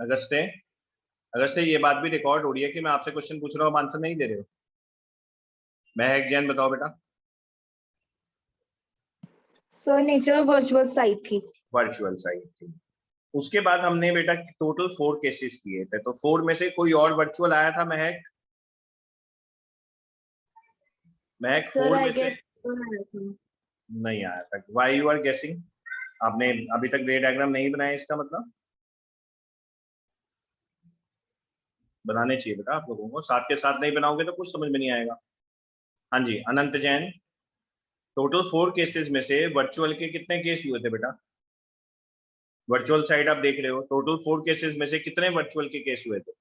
अगस्ते, अगस्ते ये बात भी रिकॉर्ड हो रही है कि मैं आपसे क्वेश्चन पूछ रहा हूँ, आंसर नहीं दे रहे हो। महक जैन बताओ बेटा। सर नेचर वर्चुअल साइट थी। वर्चुअल साइट थी। उसके बाद हमने बेटा टोटल 4 केसेस किए थे, तो 4 में से कोई और वर्चुअल आया था महक? महक 4 में से नहीं आया था। व्हाई यू आर गेसिंग? आपने अभी तक रे डायग्राम नहीं बनाया, इसका मतलब बनाने चाहिए बेटा आप लोगों को, साथ के साथ नहीं बनाओगे तो कुछ समझ में नहीं आएगा। हाँ जी अनंत जैन, टोटल 4 केसेस में से वर्चुअल के कितने केस हुए थे बेटा? वर्चुअल साइड आप देख रहे हो, टोटल 4 केसेस में से कितने वर्चुअल के केस हुए थे?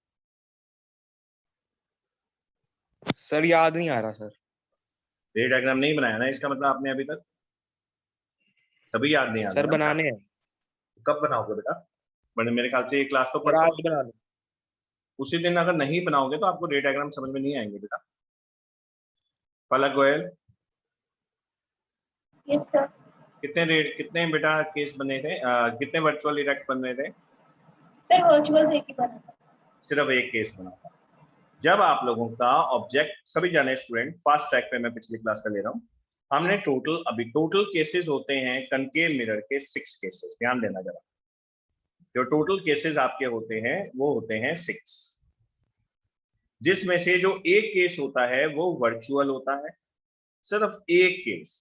सर याद नहीं आ रहा सर। रे डायग्राम नहीं बनाया ना, इसका मतलब आपने अभी तक, तभी याद नहीं आ सर रहा ना। बनाने हैं। कब बनाओगे बेटा? मेरे ख्याल से ये क्लास तो सर परसों, आज बना लो। उसी दिन अगर नहीं बनाओगे तो आपको रे डायग्राम समझ में नहीं आएंगे बेटा। पलक गोयल, यस सर। कितने बेटा केस बने थे, कितने वर्चुअल इरेक्ट बने थे? सर वर्चुअल एक ही बना था। सिर्फ एक केस बना था। जब आप लोगों का ऑब्जेक्ट, सभी जाने स्टूडेंट, फास्ट ट्रैक पे मैं पिछली क्लास का ले रहा हूँ, हमने टोटल केसेस होते हैं कनकेव मिरर के 6 केसेस, ध्यान देना जरा। जो टोटल केसेस आपके होते हैं वो होते हैं 6, जिसमें से जो एक केस होता है वो वर्चुअल होता है, सिर्फ एक केस।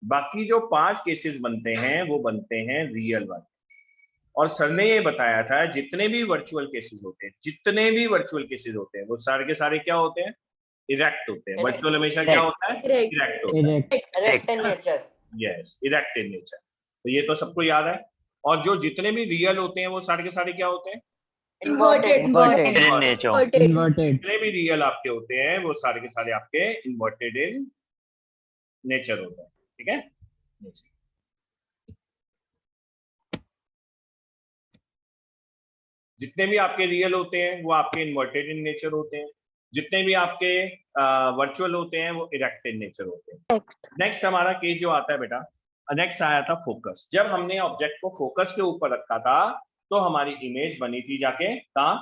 बाकी जो 5 केसेस बनते हैं वो बनते हैं रियल वाले। और सर ने ये बताया था जितने भी वर्चुअल केसेस होते हैं, जितने भी वर्चुअल केसेस होते हैं वो सारे के सारे क्या होते हैं? इरेक्ट होते हैं। वर्चुअल हमेशा क्या होता है? इरेक्ट होता है। Erect in nature. Yes, erect in nature. तो ये तो सबको याद है। और जो जितने भी रियल होते हैं वो सारे के सारे क्या होते हैं? Inverted in nature. जितने भी रियल आपके होते हैं वो सारे के सारे आपके इन्वर्टेड इन नेचर होते हैं। ठीक है, नेचर। जितने भी आपके रियल होते हैं वो आपके इन्वर्टेड इन नेचर होते हैं, जितने भी आपके वर्चुअल होते हैं वो इरेक्ट इन नेचर होते हैं। नेक्स्ट हमारा केस जो आता है बेटा, नेक्स्ट आया था फोकस। जब हमने ऑब्जेक्ट को फोकस के ऊपर रखा था तो हमारी इमेज बनी थी जाके कहां?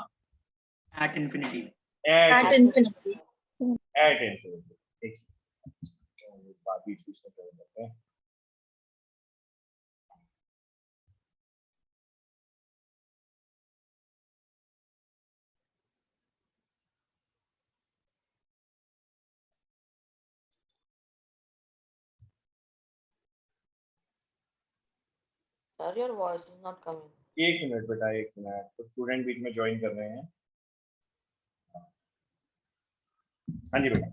At infinity. At infinity. At infinity. एक बात बीच बीच में चल जाते हैं। Sir, your voice is not coming. एक मिनट बेटा, एक मिनट, तो स्टूडेंट बीच में ज्वाइन कर रहे हैं। हाँ जी बेटा,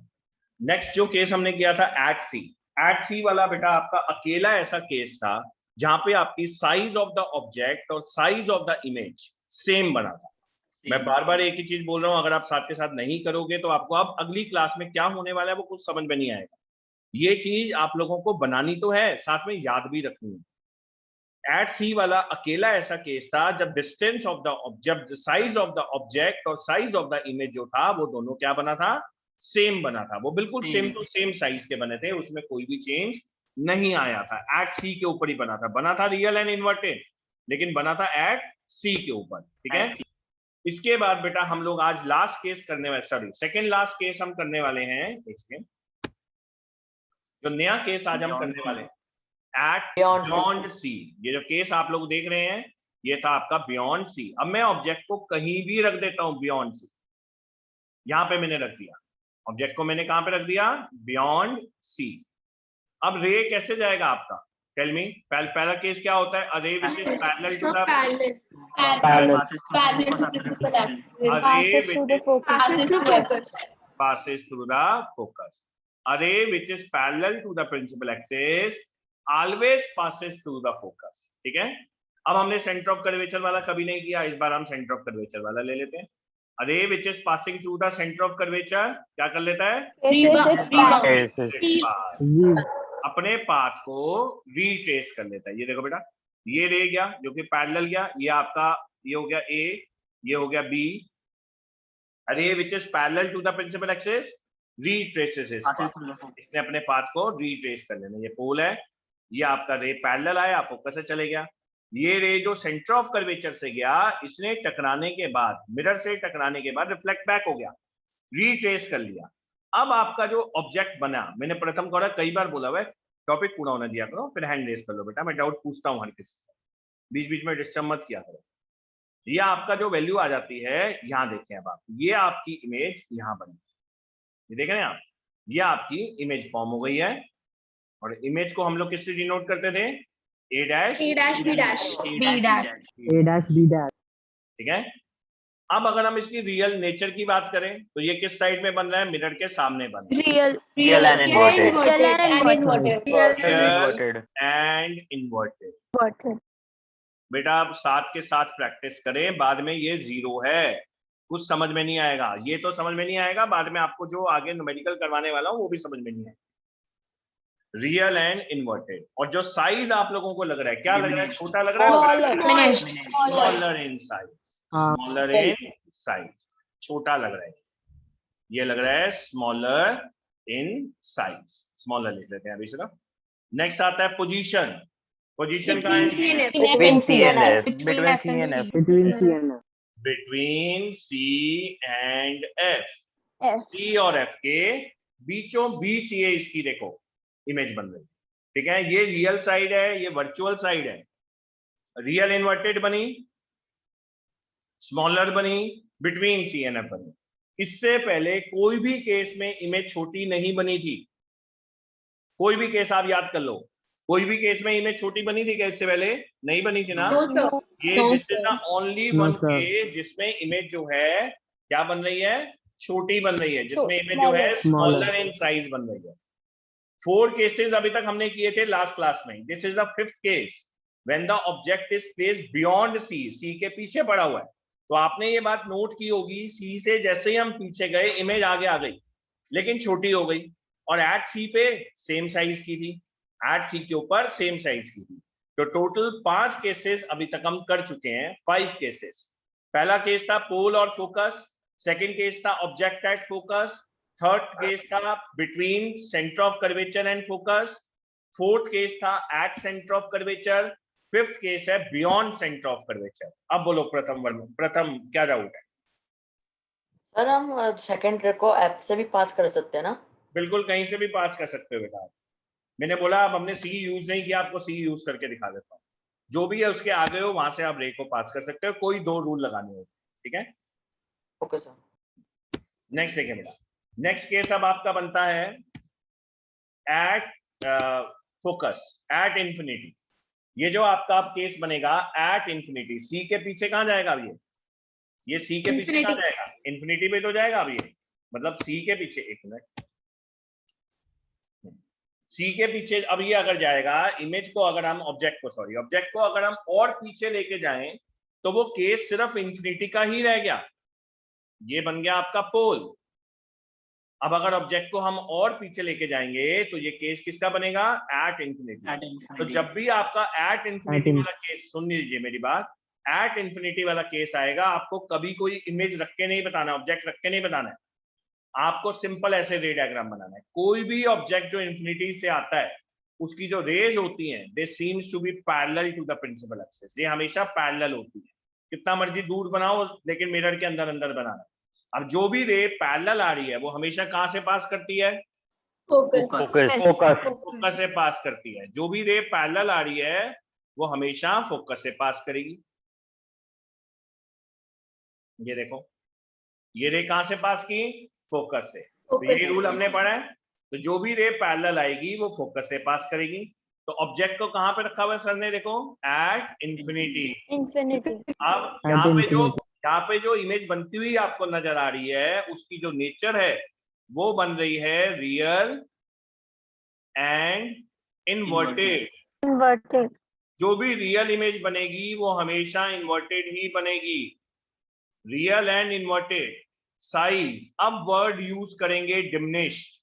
नेक्स्ट जो केस हमने किया था एट सी। एट सी वाला बेटा आपका अकेला ऐसा केस था जहां पे आपकी साइज ऑफ द ऑब्जेक्ट और size of the image same बना था। मैं बार बार एक ही चीज बोल रहा हूं, अगर आप साथ के साथ नहीं करोगे तो आपको अब अगली क्लास में क्या होने वाला है वो कुछ समझ में नहीं आएगा। ये चीज आप लोगों को बनानी तो है, साथ में याद भी रखनी है। एट सी वाला अकेला ऐसा केस था जब distance of the object, size of the object और साइज ऑफ द इमेज जो था वो दोनों क्या बना था? सेम बना था। वो बिल्कुल सेम टू सेम साइज के बने थे, उसमें कोई भी चेंज नहीं आया था। एट सी के ऊपर ही बना था रियल एंड इन्वर्टेड, लेकिन बना था एट सी के ऊपर। ठीक है, इसके बाद बेटा हम लोग आज लास्ट केस करने वाले, सॉरी सेकेंड लास्ट केस हम करने वाले हैं। इसमें जो नया केस आज हम करने वाले हैं एट बियॉन्ड सी। ये जो केस आप लोग देख रहे हैं ये था आपका बियॉन्ड सी। अब मैं ऑब्जेक्ट को कहीं भी रख देता हूं बियॉन्ड सी, यहां पे मैंने रख दिया ऑब्जेक्ट को, मैंने कहां पे रख दिया? Beyond C. अब रे कैसे जाएगा आपका? Tell me. पहला केस क्या होता है? A ray which is parallel to the passes through the focus. Array which is parallel to the principal axis always passes through the focus. ठीक है, अब हमने सेंटर ऑफ कर्वेचर वाला कभी नहीं किया, इस बार हम सेंटर ऑफ कर्वेचर वाला ले लेते हैं। अरे which is passing through the center of curvature क्या कर लेता है? अपने पाथ को रीट्रेस कर लेता है। ये देखो बेटा, ये रे गया जो कि पैरेलल गया, ये आपका ये हो गया ए, ये हो गया बी। अरे which is parallel to the principal axis retraces his path. इसने अपने पाथ को रीट्रेस कर लेना। ये पोल है, ये आपका रे पैरेलल आया, फोकस से चले गया। ये रे जो सेंटर ऑफ कर्वेचर से गया, इसने टकराने के बाद, मिरर से टकराने के बाद रिफ्लेक्ट बैक हो गया, रीट्रेस कर लिया। अब आपका जो ऑब्जेक्ट बना, मैंने प्रथम कहा कई बार बोला हुआ है, टॉपिक पूरा होना दिया करो, फिर हैंड रेस कर लो बेटा, मैं डाउट पूछता हूँ हर किसी से, बीच बीच में डिस्टर्ब मत किया करो। ये आपका जो वैल्यू आ जाती है, यहाँ देखें अब आप, ये आपकी इमेज यहाँ बनी, ये देख रहे हैं आप, ये आपकी इमेज फॉर्म हो गई है। और इमेज को हम लोग किससे डिनोट करते थे? A dash A dash B dash. A dash B dash. ठीक है। अब अगर हम इसकी रियल नेचर की बात करें तो ये किस साइड में बन रहा है? मिरर के सामने बन रहा है। Real and inverted. and inverted. Real and inverted. बेटा आप साथ के साथ प्रैक्टिस करें, बाद में ये 0 है, कुछ समझ में नहीं आएगा, ये तो समझ में नहीं आएगा, बाद में आपको जो आगे न्यूमेरिकल करवाने वाला हूं वो भी समझ में नहीं आएगा। Real and inverted. और जो साइज आप लोगों को लग रहा है, क्या लग रहा है? छोटा लग रहा है, smaller in size, smaller in size, छोटा लग रहा है, ये लग रहा है स्मॉलर इन साइज, स्मॉलर लिख लेते हैं अभी सिर्फ। नेक्स्ट आता है पोजीशन। पोजीशन का Between C and F. Between C and F. Between F and C. Between C and F, F. C और एफ के बीचों बीच ये इसकी देखो इमेज बन रही है, ठीक है। ये रियल साइड है, ये वर्चुअल साइड है। रियल इन्वर्टेड बनी, स्मॉलर बनी, बिटवीन सी एंड एफ बनी। इससे पहले कोई भी केस में इमेज छोटी नहीं बनी थी, कोई भी केस आप याद कर लो, कोई भी केस में इमेज छोटी बनी थी क्या? इससे पहले नहीं बनी थी ना। No, sir. ये this is the only one case जिसमें इमेज जो है क्या बन रही है? छोटी बन रही है, जिसमें इमेज जो है स्मॉलर इन साइज बन रही है। 4 केसेस अभी तक हमने किए थे लास्ट क्लास में। This is the 5th case when the object is placed beyond C, C के पीछे पड़ा हुआ है। तो आपने ये बात नोट की होगी, सी से जैसे ही हम पीछे गए इमेज आगे आ गई, लेकिन छोटी हो गई। और एट सी पे सेम साइज की थी, एट सी के ऊपर सेम साइज की थी। तो टोटल 5 केसेस अभी तक हम कर चुके हैं, 5 केसेस। पहला केस था पोल और फोकस, सेकंड केस था object at focus, third case था between centre of curvature and focus, fourth case था at centre of curvature, fifth case है बियॉन्ड सेंटर ऑफ कर्वेचर। अब बोलो प्रथम क्या डाउट है? सर हम सेकंड रे को एफ से भी पास कर सकते हैं ना? बिल्कुल, कहीं से भी पास कर सकते हो बेटा। मैंने बोला अब हमने सी यूज नहीं किया, आपको सी यूज करके दिखा देता हूँ। जो भी है उसके आगे हो वहां से आप रे को पास कर सकते हो, कोई 2 रूल लगाने हो, ठीक है। Okay sir. नेक्स्ट देखिए बेटा, नेक्स्ट केस अब आपका बनता है एट फोकस एट इंफिनिटी। ये जो आपका अब केस बनेगा एट इंफिनिटी, सी के पीछे कहां जाएगा अब ये सी के पीछे कहां जाएगा? इंफिनिटी पे तो जाएगा अब ये, मतलब सी के पीछे, एक मिनट, सी के पीछे अब ये अगर जाएगा, इमेज को अगर हम ऑब्जेक्ट को अगर हम और पीछे लेके जाएं तो वो केस सिर्फ इंफिनिटी का ही रह गया, ये बन गया आपका पोल। अब अगर ऑब्जेक्ट को हम और पीछे लेके जाएंगे तो ये केस किसका बनेगा? At infinity. तो जब भी आपका एट इंफिनिटी वाला केस, सुन लीजिए मेरी बात, एट इंफिनिटी वाला केस आएगा, आपको कभी कोई इमेज रख के नहीं बताना, ऑब्जेक्ट रख के नहीं बताना है, आपको सिंपल ऐसे रे डायग्राम बनाना है। कोई भी ऑब्जेक्ट जो इंफिनिटी से आता है उसकी जो रेज होती हैं, they seems to be parallel to the principal axis, ये हमेशा पैरेलल होती है, कितना मर्जी दूर बनाओ लेकिन मिरर के अंदर अंदर बनाना। अब जो भी रे पैरेलल आ रही है वो हमेशा कहां से पास करती है? फोकस से पास करती है। जो भी रे पैरेलल आ रही है वो हमेशा फोकस से पास करेगी। ये देखो, ये रे कहां से पास की? फोकस से। तो ये रूल हमने पढ़ा है, तो जो भी रे पैरेलल आएगी वो फोकस से पास करेगी। तो ऑब्जेक्ट को कहां पे रखा हुआ है सर ने? देखो एट इंफिनिटी। अब यहाँ पे जो इमेज बनती हुई आपको नजर आ रही है उसकी जो नेचर है वो बन रही है रियल एंड इन्वर्टेड। जो भी रियल इमेज बनेगी वो हमेशा इन्वर्टेड ही बनेगी, रियल एंड इन्वर्टेड। साइज, अब वर्ड यूज करेंगे डिमिनिश्ड।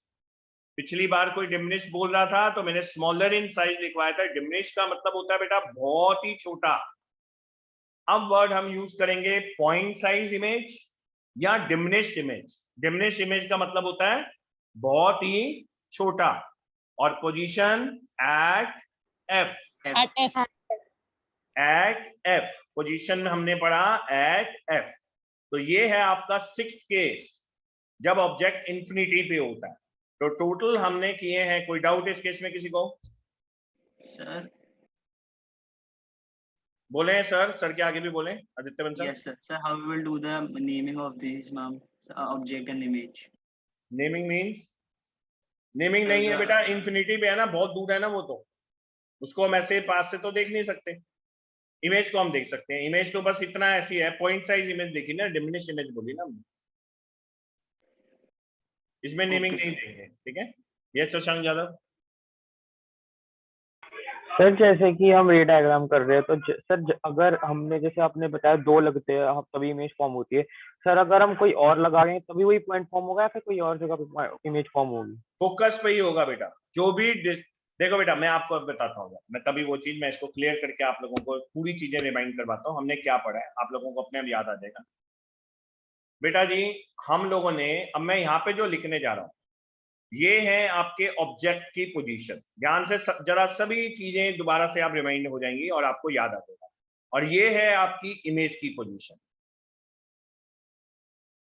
पिछली बार कोई डिमिनिश्ड बोल रहा था तो मैंने स्मॉलर इन साइज लिखवाया था। डिमिनिश्ड का मतलब होता है बेटा बहुत ही छोटा। अब वर्ड हम यूज करेंगे पॉइंट साइज इमेज या डिमिनिश्ड इमेज। डिमिनिश्ड इमेज का मतलब होता है बहुत ही छोटा। और position at F. At F, position में हमने पढ़ा एट एफ। तो ये है आपका 6th केस जब ऑब्जेक्ट इंफिनिटी पे होता है। तो टोटल हमने किए हैं, कोई डाउट इस केस में किसी को? सर बोले सर, सर के आगे भी बोले Aditya Bansal. yes sir how we will do the naming of these ma'am object and image naming means, naming नहीं है बेटा, इंफिनिटी पे है ना, बहुत दूर है ना वो, तो उसको हम ऐसे पास से तो देख नहीं सकते। इमेज को हम देख सकते हैं, इमेज तो बस इतना ऐसी है, पॉइंट साइज इमेज देखी ना, डिमिनिश इमेज बोली ना हमने, इसमें नेमिंग नहीं देंगे, ठीक है। ये शशांक यादव। सर जैसे कि हम रे डायग्राम कर रहे हैं तो सर अगर हमने जैसे आपने बताया 2 लगते हैं तभी इमेज फॉर्म होती है। सर अगर हम कोई और लगा रहे हैं तभी वही पॉइंट फॉर्म होगा या फिर कोई और जगह पे इमेज फॉर्म होगी? फोकस पे ही होगा बेटा, जो भी देखो बेटा, मैं आपको अब बताता हूँ, मैं तभी वो चीज मैं इसको क्लियर करके आप लोगों को पूरी चीजें रिमाइंड करवाता हूँ हमने क्या पढ़ा है, आप लोगों को अपने आप याद आ जाएगा। बेटा जी हम लोगों ने, अब मैं यहाँ पे जो लिखने जा रहा हूँ ये है आपके ऑब्जेक्ट की पोजीशन, ध्यान से जरा सभी चीजें दोबारा से आप रिमाइंड हो जाएंगी और आपको याद आ जाएगा। और ये है आपकी इमेज की पोजीशन,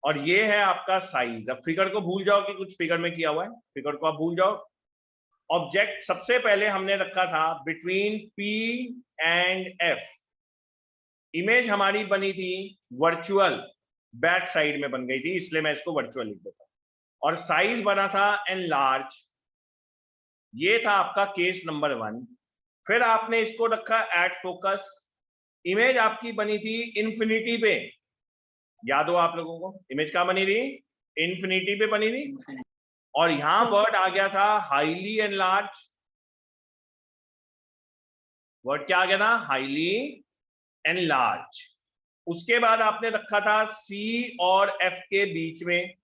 और ये है आपका साइज। अब फिगर को भूल जाओ कि कुछ फिगर में किया हुआ है, फिगर को आप भूल जाओ। ऑब्जेक्ट सबसे पहले हमने रखा था between P and F। Image हमारी बनी थी वर्चुअल, बैक साइड में बन गई थी, इसलिए मैं इसको वर्चुअल लिख देता हूं। और साइज बना था एनलार्ज, ये था आपका केस नंबर 1। फिर आपने इसको रखा एट फोकस। इमेज आपकी बनी थी इंफिनिटी पे, याद हो आप लोगों को इमेज कहां बनी थी? इंफिनिटी पे बनी थी। और यहां वर्ड आ गया था हाईली एनलार्ज। वर्ड क्या आ गया था? Highly enlarge. उसके बाद आपने रखा था C और F के बीच में,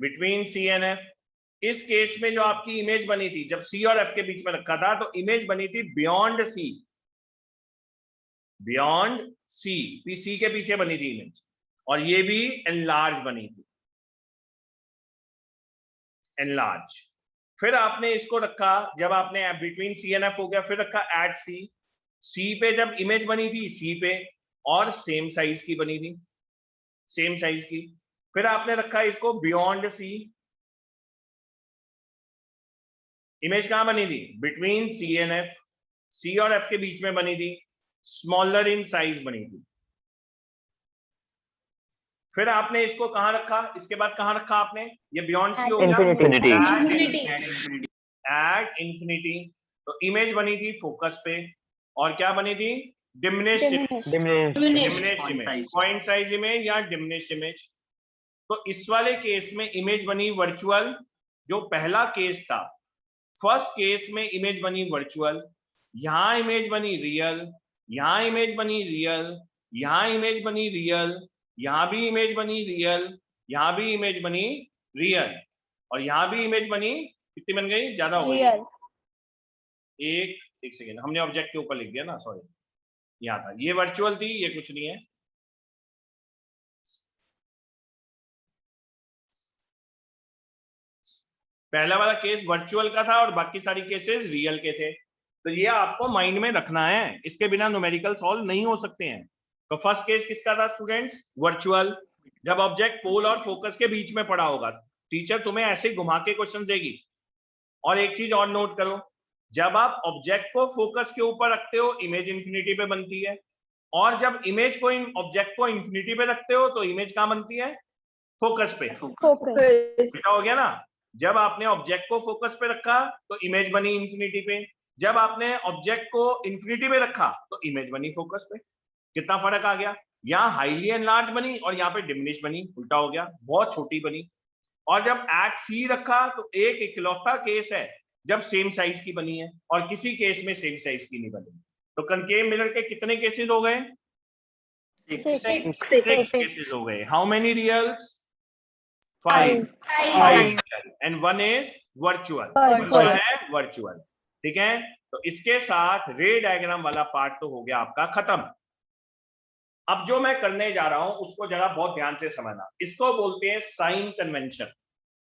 बिटवीन C एंड F। इस केस में जो आपकी इमेज बनी थी, जब C और F के बीच में रखा था तो इमेज बनी थी beyond C, beyond C, PC के पीछे बनी थी इमेज, और ये भी एनलार्ज बनी थी, एनलार्ज। फिर आपने इसको रखा, जब आपने बिटवीन C एंड F हो गया, फिर रखा एट C। C पे जब इमेज बनी थी C पे, और सेम साइज की बनी थी, सेम साइज की। फिर आपने रखा इसको बियॉन्ड C। इमेज कहां बनी थी? Between C and F, C और F के बीच में बनी थी, स्मॉलर इन साइज बनी थी। फिर आपने इसको कहां रखा? इसके बाद कहां रखा आपने? ये बियॉन्ड C हो गया, एट इंफिनिटी। तो इमेज बनी थी फोकस पे, और क्या बनी थी? Diminished image, point size image या डिमिनिश्ड इमेज। तो इस वाले केस में इमेज बनी वर्चुअल, जो पहला केस था। फर्स्ट केस में इमेज बनी वर्चुअल, यहां इमेज बनी रियल, यहां इमेज बनी रियल, यहां इमेज बनी रियल, यहां भी इमेज बनी रियल, यहां भी इमेज बनी रियल, और यहां भी इमेज बनी, कितनी बन गई? ज्यादा हो गई। एक सेकेंड, हमने ऑब्जेक्ट के ऊपर लिख दिया ना, सॉरी, यहां था, ये वर्चुअल थी, ये कुछ नहीं है। पहला वाला केस वर्चुअल का था और बाकी सारी केसेस रियल के थे। तो ये आपको माइंड में रखना है, इसके बिना न्यूमेरिकल सॉल्व नहीं हो सकते हैं। तो फर्स्ट केस किसका था स्टूडेंट्स? वर्चुअल, जब ऑब्जेक्ट पोल और फोकस के बीच में पड़ा होगा। टीचर तुम्हें ऐसे घुमा के क्वेश्चन देगी। और एक चीज और नोट करो, जब आप ऑब्जेक्ट को फोकस के ऊपर रखते हो इमेज इंफिनिटी पे बनती है, और जब इमेज को ऑब्जेक्ट को इंफिनिटी पे रखते हो तो इमेज कहां बनती है? फोकस पे। बेटा हो गया ना? जब आपने ऑब्जेक्ट को फोकस पे रखा तो इमेज बनी इंफिनिटी पे, जब आपने ऑब्जेक्ट को इंफिनिटी पे रखा तो इमेज बनी फोकस पे। कितना फर्क आ गया? यहाँ हाईली एनलार्ज बनी और यहाँ पे डिमिनिश बनी, उल्टा हो गया, बहुत छोटी बनी। और जब एट C रखा तो एक इकलौता केस है जब सेम साइज की बनी है, और किसी केस में सेम साइज की नहीं बनी। तो कनकेव मिरर के कितने केसेस हो गए? 6 केसेस हो गए। How many reals? 5 and 1 is virtual, है वर्चुअल, ठीक है। तो इसके साथ रे डायग्राम वाला पार्ट तो हो गया आपका खत्म। अब जो मैं करने जा रहा हूं उसको जरा बहुत ध्यान से समझना। इसको बोलते हैं साइन कन्वेंशन।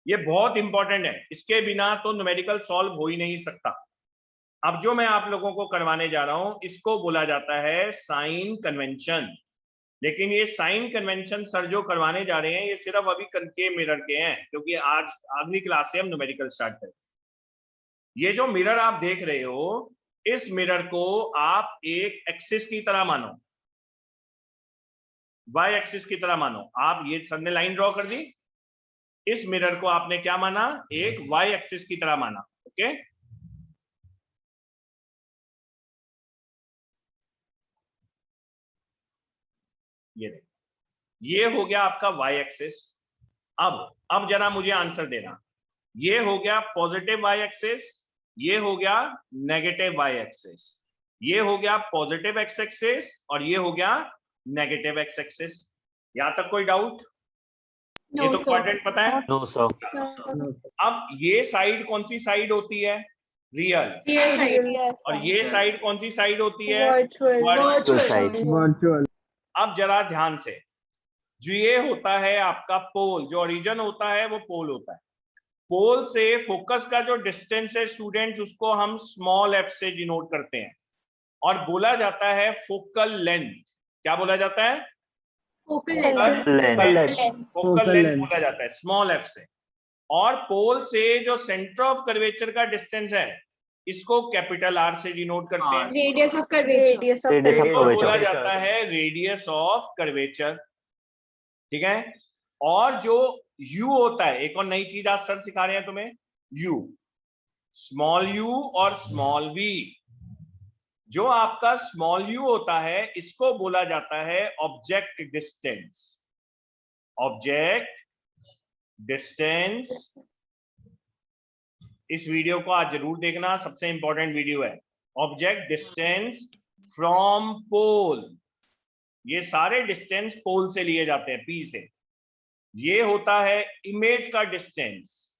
ये बहुत इंपॉर्टेंट है, इसके बिना तो न्यूमेरिकल सॉल्व हो ही नहीं सकता। अब जो मैं आप लोगों को करवाने जा रहा हूं इसको बोला जाता है साइन कन्वेंशन। लेकिन ये साइन कन्वेंशन सर जो करवाने जा रहे हैं ये सिर्फ अभी कनकेव मिरर के हैं, क्योंकि आज अगली क्लास से हम न्यूमेरिकल स्टार्ट करें। ये जो मिरर आप देख रहे हो, इस मिरर को आप एक एक्सिस की तरह मानो, वाई एक्सिस की तरह मानो। आप ये सर ने लाइन ड्रॉ कर दी, इस मिरर को आपने क्या माना, एक वाई एक्सिस की तरह माना। ओके, ये देखो, ये हो गया आपका वाई एक्सिस। अब जरा मुझे आंसर देना, ये हो गया पॉजिटिव वाई एक्सिस, ये हो गया नेगेटिव वाई एक्सिस, ये हो गया पॉजिटिव एक्स एक्सिस और ये हो गया नेगेटिव एक्स एक्सिस। यहां तक कोई डाउट? ये No, तो sir. क्वाड्रेंट पता है। No sir. No. अब ये साइड कौन सी साइड होती है, रियल, Real side. और ये साइड कौन सी साइड होती है, Virtual. Virtual Virtual. अब जरा ध्यान से, जो ये होता है आपका पोल, जो ओरिजिन होता है वो पोल होता है। पोल से फोकस का जो डिस्टेंस है स्टूडेंट्स, उसको हम स्मॉल एफ से डिनोट करते हैं और बोला जाता है फोकल लेंथ। क्या बोला जाता है? Focal focal length. Length, focal length बोला जाता है स्मॉल एफ से। और पोल से जो सेंटर ऑफ कर्वेचर का डिस्टेंस है, इसको कैपिटल आर से डिनोट करते हैं। Radius of curvature. इसको बोला जाता है रेडियस ऑफ कर्वेचर। ठीक है। और जो u होता है, एक और नई चीज आज सर सिखा रहे हैं तुम्हें, u, स्मॉल u और स्मॉल v। जो आपका स्मॉल u होता है इसको बोला जाता है ऑब्जेक्ट डिस्टेंस। ऑब्जेक्ट डिस्टेंस, इस वीडियो को आज जरूर देखना, सबसे इंपॉर्टेंट वीडियो है। ऑब्जेक्ट डिस्टेंस फ्रॉम पोल, ये सारे डिस्टेंस पोल से लिए जाते हैं, P से। ये होता है इमेज का distance,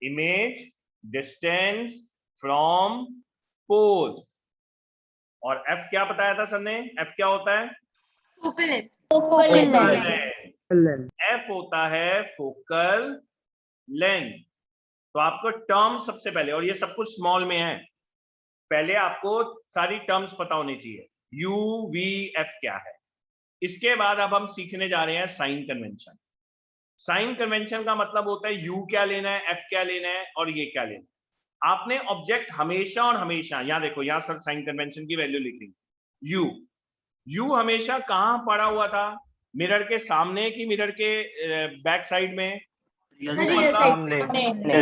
image distance from pole. और F क्या बताया था सर ने? F क्या होता है? Focal length. Focal length. F होता है फोकल लेंथ। तो आपको टर्म सबसे पहले, और ये सब कुछ स्मॉल में है, पहले आपको सारी टर्म्स पता होनी चाहिए, U, V, F क्या है। इसके बाद अब हम सीखने जा रहे हैं साइन कन्वेंशन। साइन कन्वेंशन का मतलब होता है U क्या लेना है, F क्या लेना है और ये क्या लेना है। आपने ऑब्जेक्ट हमेशा और हमेशा, यहां देखो, यहां सर साइन कन्वेंशन की वैल्यू लिख ली। U हमेशा कहां पड़ा हुआ था? मिरर के सामने की मिरर के बैक साइड में? Real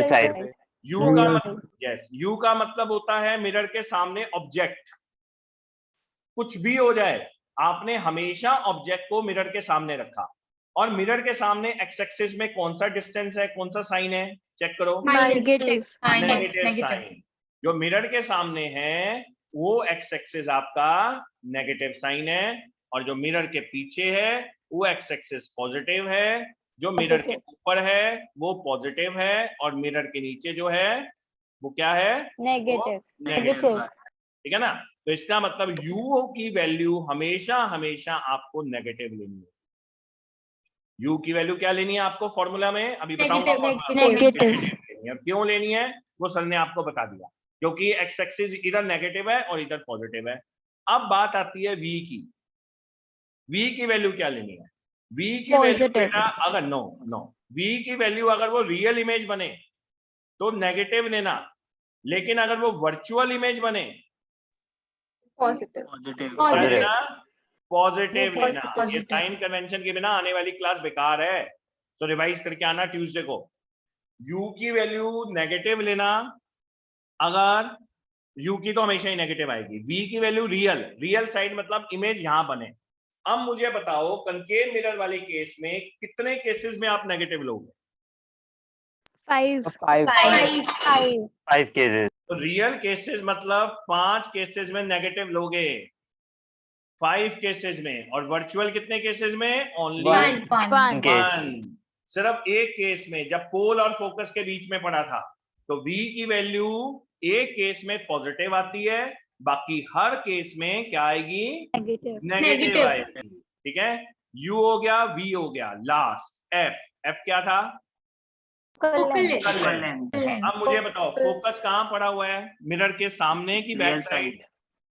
side. U का मतलब होता है मिरर के सामने ऑब्जेक्ट। कुछ भी हो जाए, आपने हमेशा ऑब्जेक्ट को मिरर के सामने रखा। और मिरर के सामने एक्स एक्सिस में कौन सा डिस्टेंस है, कौन सा साइन है, चेक करो। Negative. Negative sign. जो मिरर के सामने है वो एक्स एक्सिस आपका नेगेटिव साइन है, और जो मिरर के पीछे है वो एक्स एक्सिस पॉजिटिव है, जो मिरर के ऊपर है वो पॉजिटिव है, और मिरर के नीचे जो है वो क्या है? नेगेटिव। ठीक है ना। तो इसका मतलब u की वैल्यू हमेशा हमेशा आपको नेगेटिव लेनी है। u की वैल्यू क्या लेनी है आपको फॉर्मूला में? अभी बताऊंगा फॉर्मूला। Negative. क्यों लेनी है वो सर ने आपको बता दिया, क्योंकि एक्स एक्सिस इधर नेगेटिव है और इधर पॉजिटिव है। अब बात आती है v की। v की वैल्यू क्या लेनी है? v की वैल्यू बेटा, अगर v की वैल्यू अगर वो रियल इमेज बने तो नेगेटिव लेना, लेकिन अगर वो वर्चुअल इमेज बने Positive. पॉजिटिव लेना। Positive. ये साइन कन्वेंशन के बिना आने वाली क्लास बेकार है, तो रिवाइज करके आना ट्यूसडे को। u की वैल्यू नेगेटिव लेना, अगर u की तो हमेशा ही नेगेटिव आएगी। v की वैल्यू रियल साइड मतलब इमेज यहां बने। अब मुझे बताओ कंकेव मिरर वाले केस में कितने केसेस में आप नेगेटिव लोगे? 5 केसेस। तो रियल केसेस मतलब 5 केसेस में नेगेटिव लोगे, 5 केसेस में। और वर्चुअल कितने केसेस में? Only one. सिर्फ एक केस में, जब पोल और फोकस के बीच में पड़ा था, तो v की वैल्यू एक केस में पॉजिटिव आती है, बाकी हर केस में क्या आएगी? नेगेटिव आएगी। ठीक है। u हो गया, v हो गया, लास्ट f क्या था? Focal length. Focal length. अब मुझे बताओ फोकस कहाँ पड़ा हुआ है, मिरर के सामने की back Real side? side.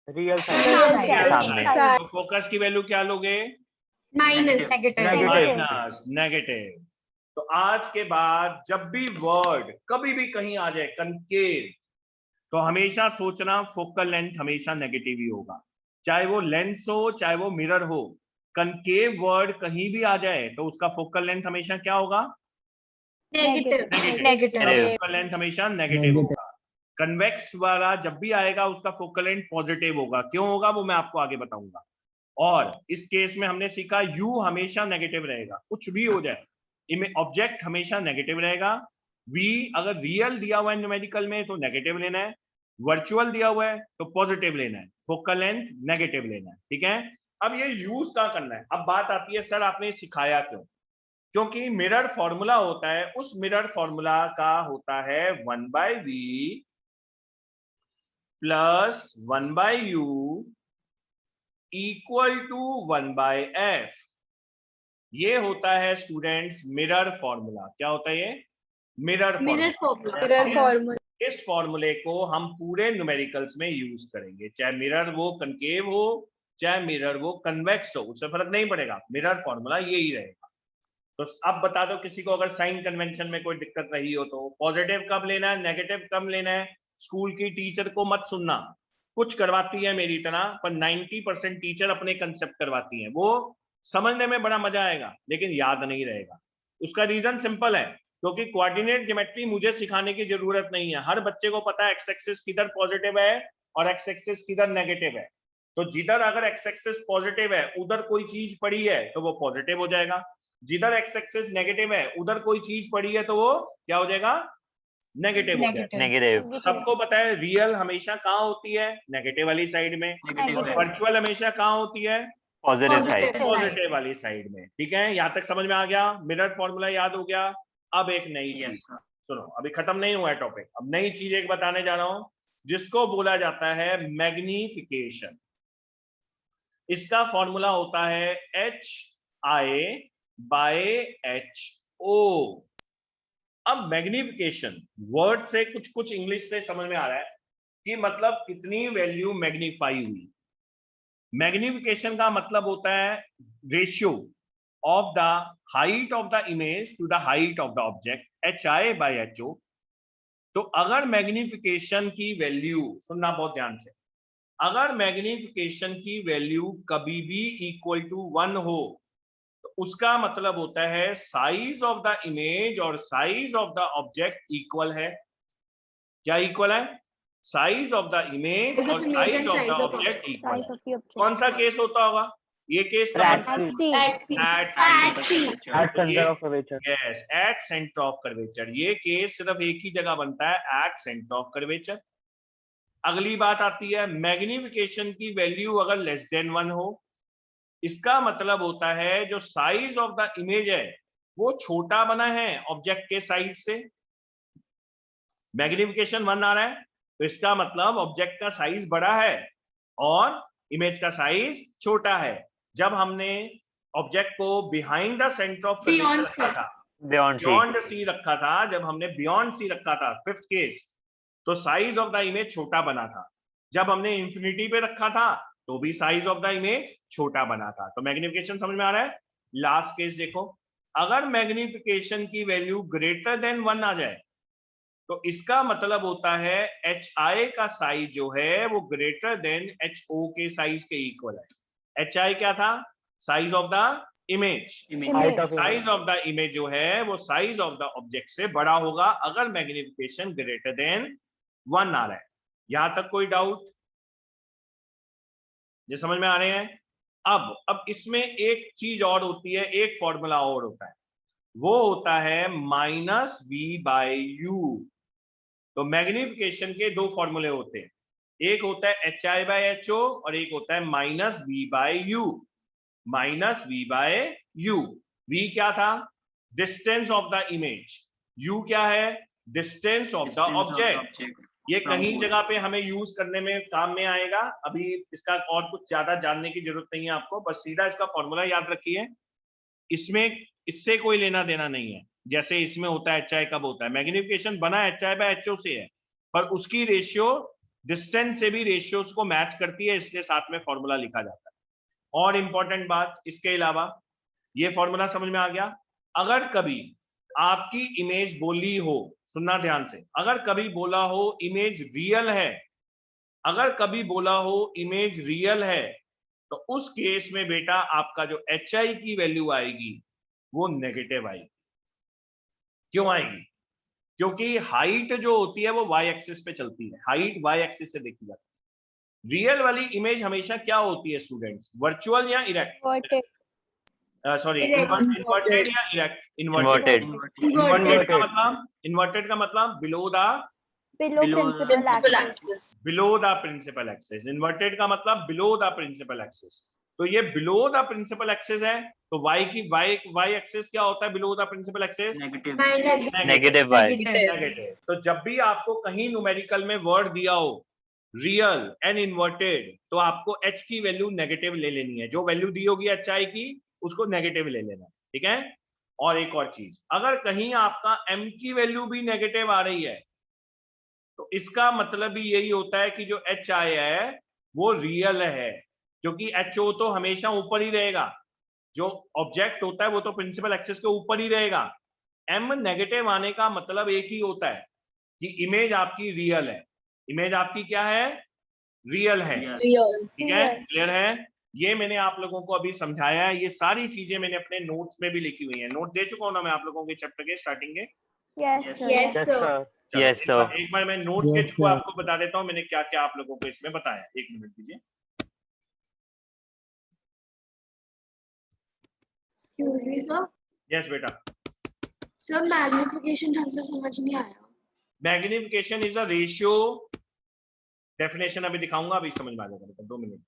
Real Real side side. सामने तो फोकस की वैल्यू क्या लोगे? Minus. Negative. Minus, negative. तो आज के बाद जब भी वर्ड कभी भी कहीं आ जाए कनकेव, तो हमेशा सोचना फोकल लेंथ हमेशा नेगेटिव ही होगा, चाहे वो लेंस हो चाहे वो मिरर हो। कनकेव वर्ड कहीं भी आ जाए तो उसका फोकल लेंथ हमेशा क्या होगा? Negative. उसका फोकल लेंथ हमेशा नेगेटिव होगा। कन्वेक्स वाला जब भी आएगा उसका फोकल लेंथ पॉजिटिव होगा। क्यों होगा वो मैं आपको आगे बताऊंगा। और इस केस में हमने सीखा यू हमेशा नेगेटिव रहेगा, कुछ भी हो जाए ऑब्जेक्ट हमेशा नेगेटिव रहेगा। वी अगर रियल दिया हुआ है न्यूमेरिकल में तो नेगेटिव लेना है, वर्चुअल दिया हुआ है तो पॉजिटिव लेना है, फोकल लेंथ नेगेटिव लेना है। ठीक है, अब ये यूज क्या करना है। अब बात आती है सर आपने सिखाया क्यों? क्योंकि मिरर फॉर्मूला होता है, उस मिरर फॉर्मूला का होता है 1/v plus 1/u equal to 1/f। ये होता है स्टूडेंट्स मिरर फॉर्मूला। क्या होता है ये? Mirror formula. इस फॉर्मूले को हम पूरे न्यूमेरिकल्स में यूज करेंगे, चाहे मिरर वो कनकेव हो चाहे मिरर वो कन्वेक्स हो, उससे फर्क नहीं पड़ेगा, मिरर फॉर्मूला यही रहेगा। तो अब बता दो किसी को अगर साइन कन्वेंशन में कोई दिक्कत रही हो तो पॉजिटिव कब लेना है, नेगेटिव कब लेना है। स्कूल की टीचर को मत सुनना, कुछ करवाती है मेरी तरह, पर 90% टीचर अपने कंसेप्ट करवाती है, वो समझने में बड़ा मजा आएगा लेकिन याद नहीं रहेगा। उसका रीजन सिंपल है, क्योंकि कोऑर्डिनेट ज्योमेट्री मुझे सिखाने की जरूरत नहीं है, हर बच्चे को पता है एक्स एक्सिस किधर पॉजिटिव है और एक्स एक्सिस किधर नेगेटिव है। तो जिधर अगर एक्स एक्सिस पॉजिटिव है उधर कोई चीज पड़ी है तो वो पॉजिटिव हो जाएगा, जिधर एक्स एक्सिस नेगेटिव है उधर कोई चीज पड़ी है तो वो क्या हो जाएगा? नेगेटिव हो जाएगा। नेगेटिव। सबको पता है रियल हमेशा कहाँ होती है? नेगेटिव वाली साइड में। Negative है. वर्चुअल हमेशा कहाँ होती है? Positive side. पॉजिटिव वाली साइड में। ठीक है, यहां तक समझ में आ गया? मिरर फॉर्मूला याद हो गया। अब एक नई Yes, चीज sir. सुनो, अभी खत्म नहीं हुआ है टॉपिक, अब नई चीज एक बताने जा रहा हूं जिसको बोला जाता है मैग्निफिकेशन। इसका फॉर्मूला होता है HI/HO। अब मैग्निफिकेशन वर्ड से कुछ कुछ इंग्लिश से समझ में आ रहा है कि मतलब कितनी वैल्यू मैग्नीफाई हुई। मैग्निफिकेशन का मतलब होता है ratio of the height of the image to the height of the object, HI/HO। तो अगर मैग्निफिकेशन की वैल्यू, सुनना बहुत ध्यान से, अगर मैग्निफिकेशन की वैल्यू कभी भी इक्वल टू 1 हो तो उसका मतलब होता है साइज ऑफ द इमेज और size of the object equal है। क्या इक्वल है? साइज ऑफ द इमेज और size of the object equal है। कौन सा केस होता होगा? ये case At center of curvature. Yes, eight centre of curvature. ये केस सिर्फ एक ही जगह बनता है, एट सेंटर ऑफ कर्वेचर। अगली बात आती है मैग्निफिकेशन की वैल्यू अगर लेस देन 1 हो, इसका मतलब होता है जो साइज ऑफ द इमेज है वो छोटा बना है ऑब्जेक्ट के साइज से। मैग्निफिकेशन 1 आ रहा है तो इसका मतलब ऑब्जेक्ट का साइज बड़ा है और इमेज का साइज छोटा है। जब हमने ऑब्जेक्ट को behind the centre of curvature रखा था, बियॉन्ड सी रखा था, जब हमने बियॉन्ड सी रखा था, फिफ्थ केस, तो साइज ऑफ द इमेज छोटा बना था। जब हमने इंफिनिटी पे रखा था तो भी साइज ऑफ द इमेज छोटा बना था। तो मैग्निफिकेशन समझ में आ रहा है? लास्ट केस देखो, अगर मैग्निफिकेशन की वैल्यू ग्रेटर देन 1 आ जाए तो इसका मतलब होता है HI का साइज जो है वो ग्रेटर देन HO के साइज के इक्वल है। HI क्या था? Size of the image. Height of size of the image जो है वो साइज ऑफ द ऑब्जेक्ट से बड़ा होगा अगर मैग्निफिकेशन ग्रेटर देन 1 आ रहा है। यहां तक कोई डाउट? ये समझ में आ रहे हैं? अब इसमें एक चीज और होती है, एक फॉर्मूला और होता है, वो होता है -v/u। तो मैग्निफिकेशन के दो फॉर्मूले होते हैं, एक होता है HI/HO और एक होता है -v/u। -v/u, v क्या था? Distance of the image. u क्या है? Distance of the Distance of the object. object ये from कहीं pole. जगह पे हमें यूज करने में काम में आएगा, अभी इसका और कुछ ज्यादा जानने की जरूरत नहीं है आपको, बस सीधा इसका फॉर्मूला याद रखिए, इसमें इससे कोई लेना देना नहीं है। जैसे इसमें होता है HI कब होता है, मैग्निफिकेशन बना HI/HO से है, पर उसकी रेशियो डिस्टेंस से भी रेशियोज को मैच करती है, इसलिए साथ में फॉर्मूला लिखा जाता है। और इंपॉर्टेंट बात इसके अलावा, ये फॉर्मूला समझ में आ गया। अगर कभी आपकी इमेज बोली हो, सुनना ध्यान से, अगर कभी बोला हो इमेज रियल है, अगर कभी बोला हो इमेज रियल है, तो उस केस में बेटा आपका जो HI की वैल्यू आएगी वो नेगेटिव आएगी। क्यों आएगी? क्योंकि हाइट जो होती है वो y एक्सिस पे चलती है, हाइट y एक्सिस से देखी जाती है। रियल वाली इमेज हमेशा क्या होती है स्टूडेंट्स, वर्चुअल या erect? Inverted. Sorry, Inverted. Inverted या इरेक्ट? इन्वर्टेड। इन्वर्टेड का मतलब, इन्वर्टेड का मतलब below the Below principal axis. Below the principal axis. Inverted का मतलब बिलो द प्रिंसिपल एक्सिस। तो ये बिलो द प्रिंसिपल एक्सिस है, तो y एक्सिस क्या होता है below the principal axis? Negative Minus. Negative y। Negative. तो जब भी आपको कहीं न्यूमेरिकल में वर्ड दिया हो रियल एंड इन्वर्टेड, तो आपको h की वैल्यू नेगेटिव ले लेनी है, जो वैल्यू दी होगी HI की उसको नेगेटिव ले लेना, ठीक है। और एक और चीज, अगर कहीं आपका m की वैल्यू भी नेगेटिव आ रही है, तो इसका मतलब भी यही होता है कि जो HI है वो रियल है, क्योंकि HO तो हमेशा ऊपर ही रहेगा, जो ऑब्जेक्ट होता है वो तो प्रिंसिपल एक्सिस के ऊपर ही रहेगा। m नेगेटिव आने का मतलब एक ही होता है कि इमेज आपकी रियल है, इमेज आपकी क्या है? रियल है, ठीक है, क्लियर है। ये मैंने आप लोगों को अभी समझाया है, ये सारी चीजें मैंने अपने नोट्स में भी लिखी हुई हैं। नोट दे चुका हूं ना मैं आप लोगों के चैप्टर के स्टार्टिंग के? Yes, sir. Yes, sir. चलो, Yes, sir. एक बार मैं नोट्स के थ्रू आपको बता देता हूं मैंने क्या क्या आप लोगों को इसमें बताया। एक मिनट दीजिए। Excuse me, sir. यस बेटा। Sir, magnification ढंग से समझ नहीं आया. Magnification is a ratio, definition अभी दिखाऊंगा, अभी समझ में आ जाएगा बेटा, 2 मिनट।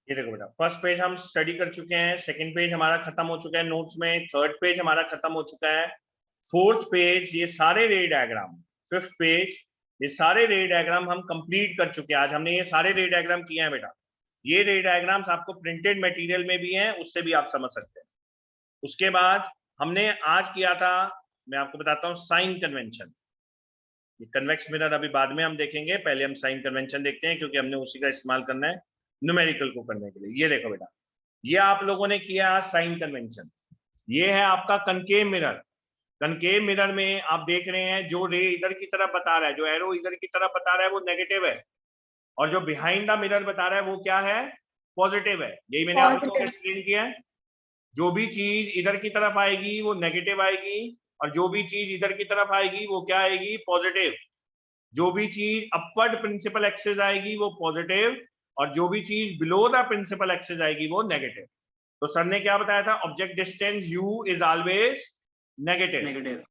ये देखो बेटा, फर्स्ट पेज हम स्टडी कर चुके हैं, सेकंड पेज हमारा खत्म हो चुका है नोट्स में, थर्ड पेज हमारा खत्म हो चुका है, फोर्थ पेज ये सारे रे डायग्राम, फिफ्थ पेज ये सारे रे डायग्राम हम कंप्लीट कर चुके हैं। आज हमने ये सारे रे डायग्राम किए हैं बेटा। ये रे डायग्राम्स आपको प्रिंटेड मटेरियल में भी हैं, उससे भी आप समझ सकते हैं। उसके बाद हमने आज किया था, मैं आपको बताता हूँ, साइन कन्वेंशन। ये कन्वेक्स मिरर अभी बाद में हम देखेंगे, पहले हम साइन कन्वेंशन देखते हैं, क्योंकि हमने उसी का इस्तेमाल करना है न्यूमेरिकल को करने के लिए। ये देखो बेटा, ये आप लोगों ने किया साइन कन्वेंशन। ये है आपका कनकेव मिरर। कनकेव मिरर में आप देख रहे हैं जो रे इधर की तरफ बता रहा है, जो एरो इधर की तरफ बता रहा है वो नेगेटिव है, और जो बिहाइंड द मिरर बता रहा है वो क्या है? पॉजिटिव है। यही मैंने आप लोगों को एक्सप्लेन किया है। जो भी चीज इधर की तरफ आएगी वो नेगेटिव आएगी, और जो भी चीज इधर की तरफ आएगी वो क्या आएगी? पॉजिटिव। जो भी चीज अपवर्ड प्रिंसिपल एक्सिस आएगी वो पॉजिटिव, और जो भी चीज बिलो द प्रिंसिपल एक्सिस आएगी वो नेगेटिव। तो सर ने क्या बताया था? Object distance u is always negative. Negative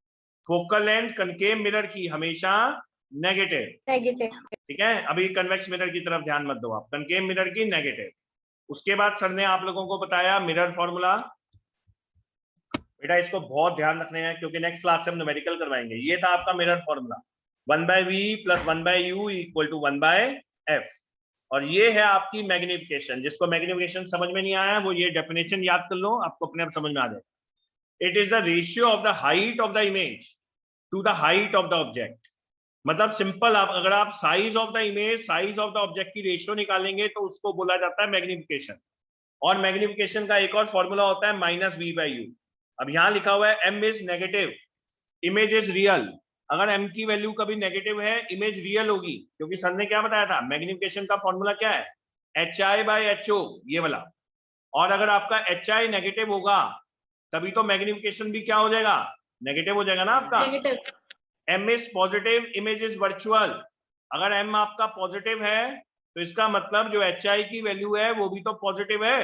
focal length concave mirror की हमेशा नेगेटिव, Negative. ठीक है। अभी कन्वेक्स मिरर की तरफ ध्यान मत दो आप, कनकेव मिरर की नेगेटिव। उसके बाद सर ने आप लोगों को बताया मिरर फॉर्मूला। बेटा इसको बहुत ध्यान रखने हैं, क्योंकि नेक्स्ट क्लास से हम न्यूमेरिकल करवाएंगे। ये था आपका mirror formula, 1/v + 1/u = 1/f। और ये है आपकी मैग्निफिकेशन। जिसको मैग्निफिकेशन समझ में नहीं आया वो ये डेफिनेशन याद कर लो, आपको अपने आप समझ में आ जाएगा। It is the ratio of the height of the image to the height of the object. मतलब सिंपल, आप अगर आप size of the image, size of the object की रेशियो निकालेंगे तो उसको बोला जाता है मैग्निफिकेशन। और मैग्निफिकेशन का एक और फॉर्मूला होता है -v/u। अब यहां लिखा हुआ है m is negative, image is real. अगर m की वैल्यू कभी नेगेटिव है, इमेज रियल होगी, क्योंकि सर ने क्या बताया था? मैग्निफिकेशन का फॉर्मूला क्या है? HI/HO, ये वाला। और अगर आपका HI नेगेटिव होगा तभी तो मैग्निफिकेशन भी क्या हो जाएगा, नेगेटिव हो जाएगा ना आपका। Negative. m is positive, image is virtual. अगर m आपका पॉजिटिव है तो इसका मतलब जो hi की वैल्यू है वो भी तो पॉजिटिव है।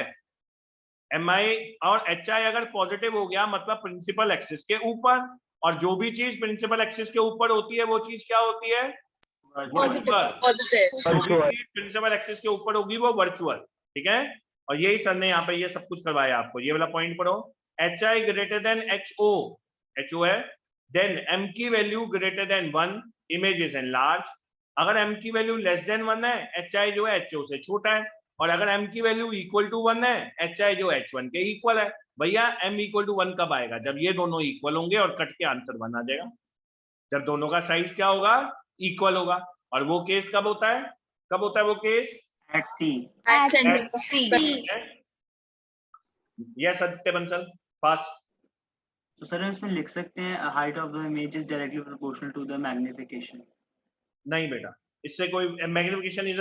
mi और hi अगर पॉजिटिव हो गया मतलब प्रिंसिपल एक्सिस के ऊपर, और जो भी चीज प्रिंसिपल एक्सिस के ऊपर होती है वो चीज क्या होती है, वर्चुअल। Virtual. प्रिंसिपल एक्सिस के ऊपर होगी वो वर्चुअल, ठीक है। और यही सर ने यहाँ पे ये सब कुछ करवाया आपको। ये वाला पॉइंट पढ़ो, hi ग्रेटर देन ho है, देन m की value greater than 1, image is enlarge. अगर m की वैल्यू लेस देन 1 है, hi जो है ho से छोटा है, और अगर m की वैल्यू इक्वल टू 1 है, hi जो h1 के इक्वल है। भैया m इक्वल टू 1 कब आएगा, जब ये दोनों इक्वल होंगे और कट के आंसर 1 आ जाएगा, जब दोनों का साइज क्या होगा, इक्वल होगा। और वो केस कब होता है, कब होता है वो case, At C. At C. Yes सत्य बंसल फास्ट। तो सर हम इसमें लिख सकते हैं height of the image is directly proportional to the magnification. नहीं बेटा, इससे कोई मैग्निफिकेशन इज